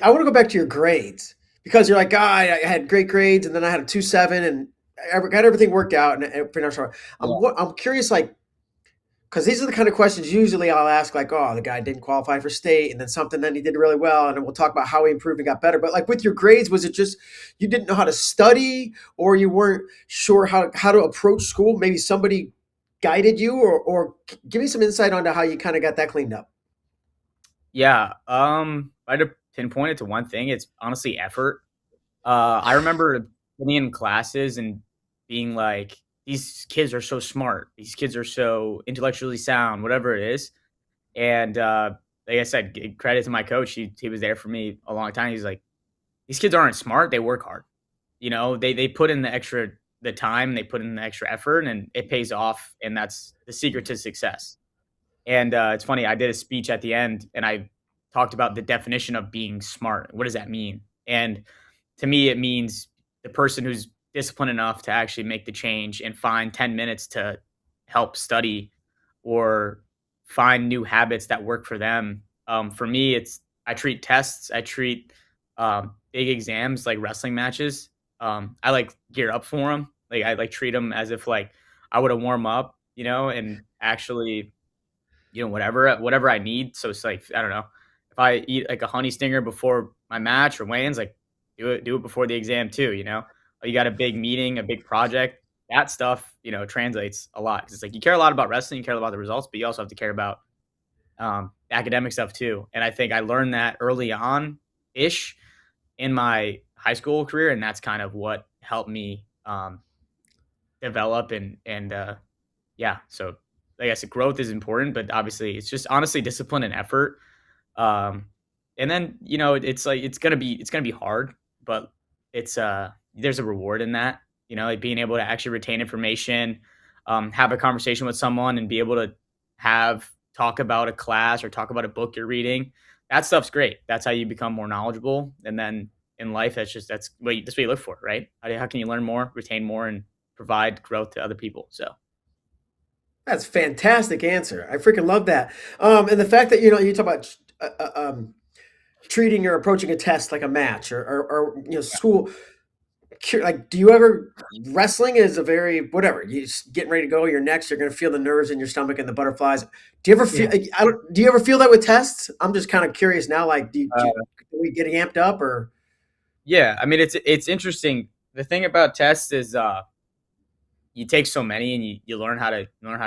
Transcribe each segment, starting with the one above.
I want to go back to your grades because you're like, I had great grades, and then I had a 2.7, and I got everything worked out. And finished. Yeah. I'm curious, like, because these are the kind of questions usually I'll ask, like, oh, the guy didn't qualify for state, and then something, then he did really well, and then we'll talk about how he improved and got better. But like with your grades, was it just you didn't know how to study, or you weren't sure how to approach school? Maybe somebody guided you, or give me some insight onto how you kind of got that cleaned up. Yeah. If I had to pinpoint it to one thing, it's honestly effort. I remember being in classes and being like, these kids are so smart. These kids are so intellectually sound, whatever it is. And like I said, credit to my coach. He was there for me a long time. He's like, these kids aren't smart. They work hard. They put in the time, they put in the extra effort, and it pays off. And that's the secret to success. And it's funny. I did a speech at the end, and I talked about the definition of being smart. What does that mean? And to me, it means the person who's disciplined enough to actually make the change and find 10 minutes to help study or find new habits that work for them. For me, I treat tests, I treat big exams like wrestling matches. I like gear up for them. Like I like treat them as if like I would have warm up, and actually, whatever I need. So it's like I don't know if I eat like a honey stinger before my match or weigh-ins, like do it before the exam too. You got a big meeting, a big project. That stuff, translates a lot because it's like you care a lot about wrestling, you care about the results, but you also have to care about academic stuff too. And I think I learned that early on ish in my high school career, and that's kind of what helped me develop and yeah. So like I said, growth is important, but obviously it's just honestly discipline and effort. Um, and then it's like it's gonna be hard, but it's there's a reward in that. Like being able to actually retain information, have a conversation with someone, and be able to have talk about a class or talk about a book you're reading. That stuff's great. That's how you become more knowledgeable. And then in life, that's what you look for, right? How can you learn more, retain more, and provide growth to other people? So That's a fantastic answer. I freaking love that. And the fact that you talk about treating or approaching a test like a match, or school. Like, do you ever wrestling is a very whatever you just getting ready to go. You're next. You're going to feel the nerves in your stomach and the butterflies. Do you ever feel? yeah. I don't. Do you ever feel that with tests? I'm just kind of curious now. Like, Uh, do we get amped up or? yeah, I mean it's interesting. The thing about tests is you take so many and you learn how to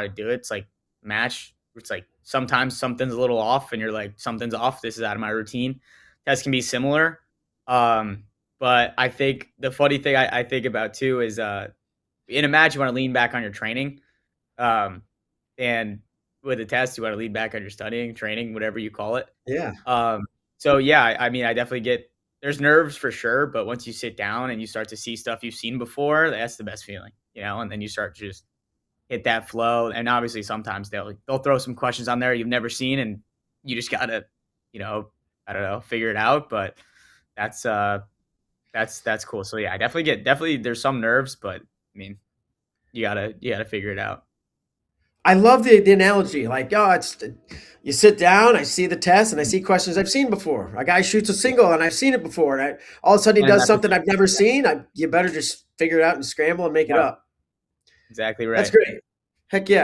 do it. It's like match. It's like sometimes something's a little off and you're like something's off. This is out of my routine. Tests can be similar. Um, but I think the funny thing I think about too is in a match you want to lean back on your training. Um, and with a test you want to lean back on your studying, training, whatever you call it. Yeah, Um, so yeah, I mean, I definitely get there's nerves for sure, but once you sit down and you start to see stuff you've seen before, that's the best feeling. And then you start to just hit that flow. And obviously, sometimes they'll throw some questions on there you've never seen, and you just gotta, you know, I don't know, figure it out. But that's that's cool. So yeah, I definitely there's some nerves, but I mean, you gotta figure it out. I love the analogy. Like, oh, it's you sit down, I see the test, and I see questions I've seen before. A guy shoots a single, and I've seen it before, and all of a sudden he And does that's something I've never seen. You better just figure it out and scramble and make it yeah, up. exactly That's right. great. Heck yeah.